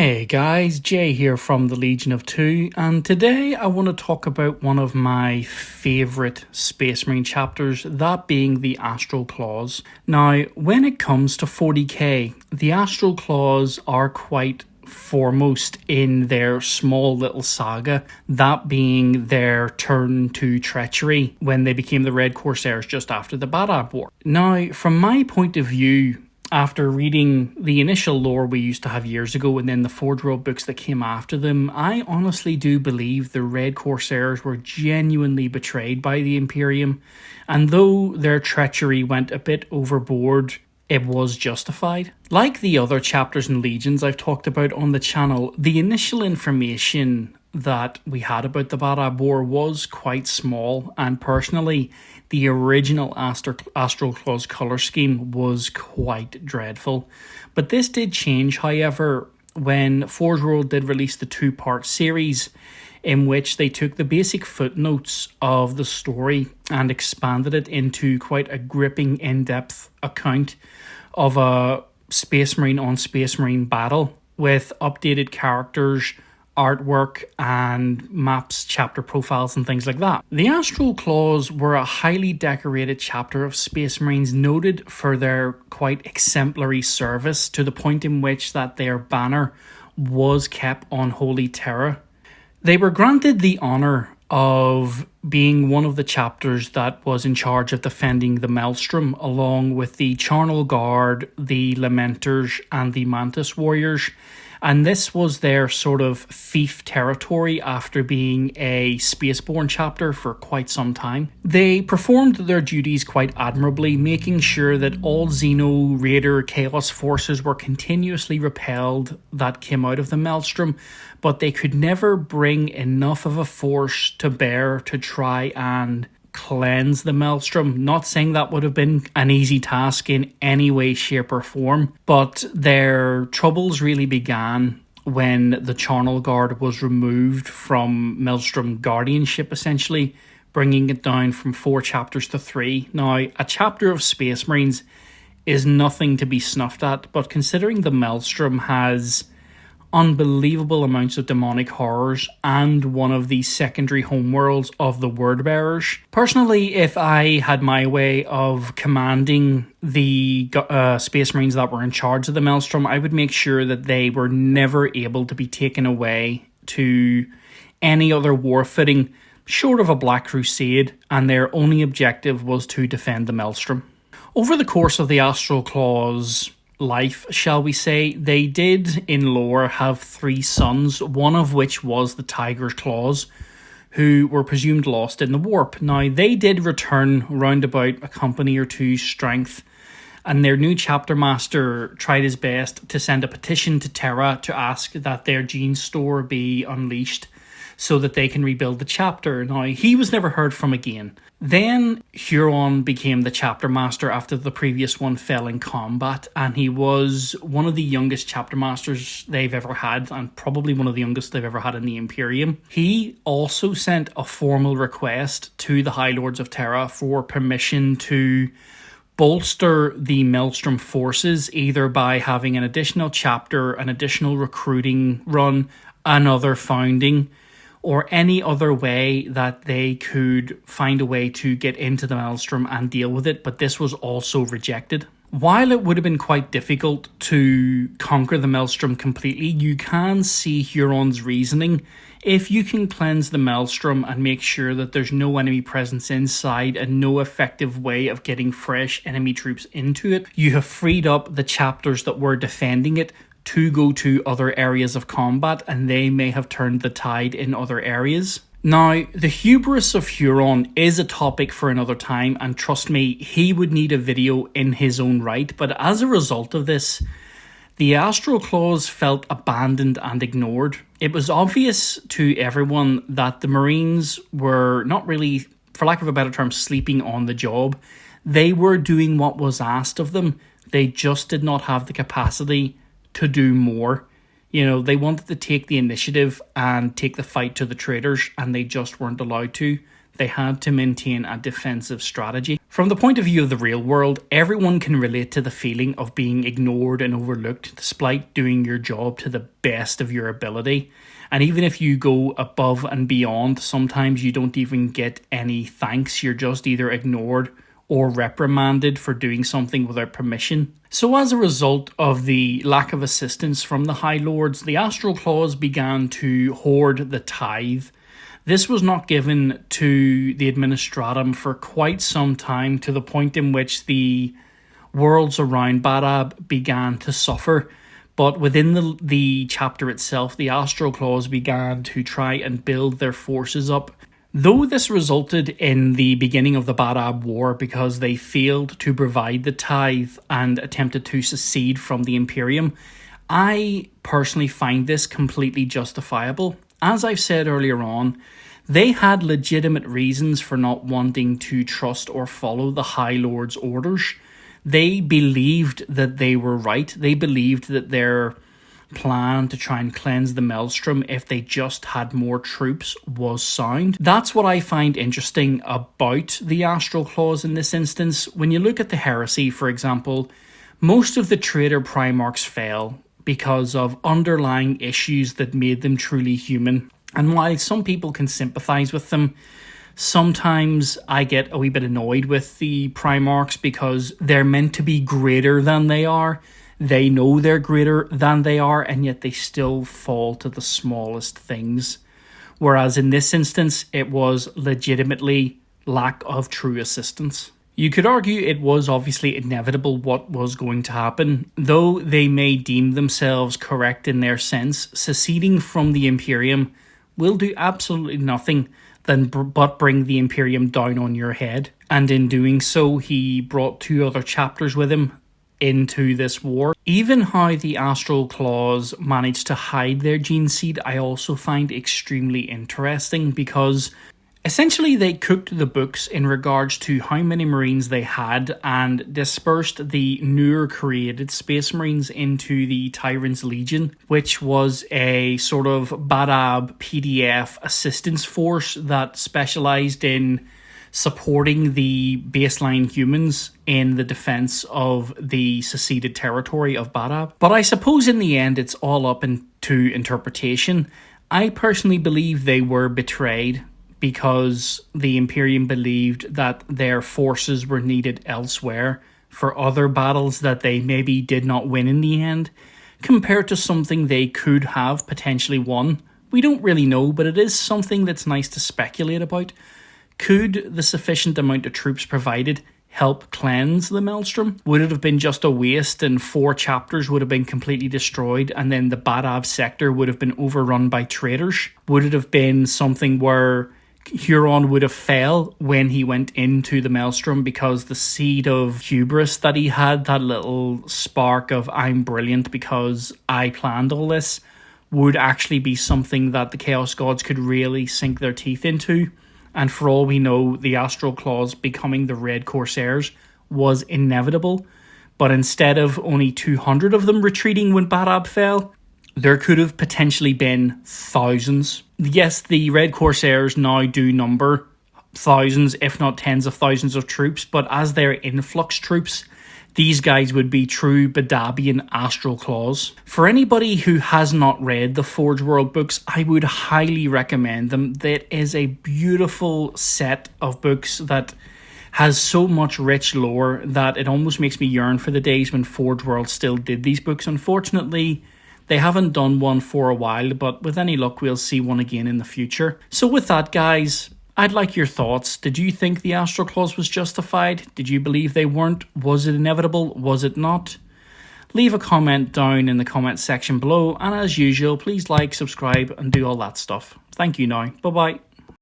Hey guys, Jay here from the Legion of Two, and today I want to talk about one of my favourite Space Marine chapters, that being the Astral Claws. Now, when it comes to 40k, the Astral Claws are quite foremost in their small little saga, that being their turn to treachery when they became the Red Corsairs just after the Badab War. Now, from my point of view, after reading the initial lore we used to have years ago and then the Forge World books that came after them, I honestly do believe the Red Corsairs were genuinely betrayed by the Imperium, and though their treachery went a bit overboard, it was justified. Like the other chapters and legions I've talked about on the channel, the initial information that we had about the Badab War was quite small, and personally, the original Astral Claws colour scheme was quite dreadful. But this did change, however, when Forge World did release the two-part series in which they took the basic footnotes of the story and expanded it into quite a gripping, in-depth account of a Space Marine on Space Marine battle with updated characters, artwork and maps, chapter profiles and things like that. The Astral Claws were a highly decorated chapter of Space Marines, noted for their quite exemplary service to the point in which that their banner was kept on Holy Terra. They were granted the honour of being one of the chapters that was in charge of defending the Maelstrom, along with the Charnel Guard, the Lamenters and the Mantis Warriors. And this was their sort of fief territory after being a Spaceborne chapter for quite some time. They performed their duties quite admirably, making sure that all Xeno Raider Chaos forces were continuously repelled that came out of the Maelstrom, but they could never bring enough of a force to bear to try and cleanse the Maelstrom. Not saying that would have been an easy task in any way, shape or form, but their troubles really began when the Charnel Guard was removed from Maelstrom guardianship, essentially bringing it down from 4 chapters to 3. Now, a chapter of Space Marines is nothing to be snuffed at, but considering the Maelstrom has unbelievable amounts of demonic horrors and one of the secondary homeworlds of the Wordbearers. Personally, if I had my way of commanding the Space Marines that were in charge of the Maelstrom, I would make sure that they were never able to be taken away to any other war footing short of a Black Crusade, and their only objective was to defend the Maelstrom. Over the course of the Astral Claws life, shall we say, they did in lore have 3 sons, one of which was the Tiger's Claws, who were presumed lost in the warp. Now, they did return round about a company or 2's strength, and their new chapter master tried his best to send a petition to Terra to ask that their gene store be unleashed so that they can rebuild the chapter. Now, he was never heard from again. Then Huron became the chapter master after the previous one fell in combat, and he was one of the youngest chapter masters they've ever had, and probably one of the youngest they've ever had in the Imperium. He also sent a formal request to the High Lords of Terra for permission to bolster the Maelstrom forces, either by having an additional chapter, an additional recruiting run, another founding, or any other way that they could find a way to get into the Maelstrom and deal with it, but this was also rejected. While it would have been quite difficult to conquer the Maelstrom completely, you can see Huron's reasoning. If you can cleanse the Maelstrom and make sure that there's no enemy presence inside and no effective way of getting fresh enemy troops into it, you have freed up the chapters that were defending it to go to other areas of combat, and they may have turned the tide in other areas. Now, the hubris of Huron is a topic for another time, and trust me, he would need a video in his own right, but as a result of this, the Astral Claws felt abandoned and ignored. It was obvious to everyone that the Marines were not really, for lack of a better term, sleeping on the job. They were doing what was asked of them. They just did not have the capacity to do more. You know, they wanted to take the initiative and take the fight to the traitors, and they just weren't allowed to. they had to maintain a defensive strategy. From the point of view of the real world, everyone can relate to the feeling of being ignored and overlooked despite doing your job to the best of your ability. And even if you go above and beyond, sometimes you don't even get any thanks. You're just either ignored or reprimanded for doing something without permission. So as a result of the lack of assistance from the High Lords, the Astral Claws began to hoard the tithe. This was not given to the Administratum for quite some time, to the point in which the worlds around Badab began to suffer. But within the chapter itself, the Astral Claws began to try and build their forces up. Though this resulted in the beginning of the Badab War because they failed to provide the tithe and attempted to secede from the Imperium, I personally find this completely justifiable. As I've said earlier on, they had legitimate reasons for not wanting to trust or follow the High Lord's orders. They believed that they were right. They believed that their plan to try and cleanse the Maelstrom, if they just had more troops, was sound. That's what I find interesting about the Astral Claws in this instance. When you look at the Heresy, for example, most of the traitor Primarchs fell because of underlying issues that made them truly human. And while some people can sympathize with them, sometimes I get a wee bit annoyed with the Primarchs because they're meant to be greater than they are. They know they're greater than they are, and yet they still fall to the smallest things. Whereas in this instance, it was legitimately lack of true assistance. You could argue it was obviously inevitable what was going to happen. Though they may deem themselves correct in their sense, seceding from the Imperium will do absolutely nothing but bring the Imperium down on your head. And in doing so, he brought 2 other chapters with him into this war. Even how the Astral Claws managed to hide their gene seed, I also find extremely interesting, because essentially they cooked the books in regards to how many Marines they had and dispersed the newer created Space Marines into the Tyrant's Legion, which was a sort of Badab PDF assistance force that specialized in supporting the baseline humans in the defense of the seceded territory of Badab. But I suppose in the end it's all up to interpretation. I personally believe they were betrayed because the Imperium believed that their forces were needed elsewhere for other battles that they maybe did not win in the end, compared to something they could have potentially won. We don't really know, but it is something that's nice to speculate about. Could the sufficient amount of troops provided help cleanse the Maelstrom? Would it have been just a waste and 4 chapters would have been completely destroyed and then the Badab sector would have been overrun by traitors? Would it have been something where Huron would have fell when he went into the Maelstrom because the seed of hubris that he had, that little spark of I'm brilliant because I planned all this, would actually be something that the Chaos Gods could really sink their teeth into? And for all we know, the Astral Claws becoming the Red Corsairs was inevitable. But instead of only 200 of them retreating when Badab fell, there could have potentially been thousands. Yes, the Red Corsairs now do number thousands, if not tens of thousands of troops, but as their influx troops, these guys would be true Badabian Astral Claws. For anybody who has not read the Forge World books, I would highly recommend them. That is a beautiful set of books that has so much rich lore that it almost makes me yearn for the days when Forge World still did these books. Unfortunately, they haven't done one for a while, but with any luck, we'll see one again in the future. So with that, guys, I'd like your thoughts. Did you think the Astral Claws was justified? Did you believe they weren't? Was it inevitable? Was it not? Leave a comment down in the comment section below, and as usual, please like, subscribe, and do all that stuff. Thank you now. Bye-bye.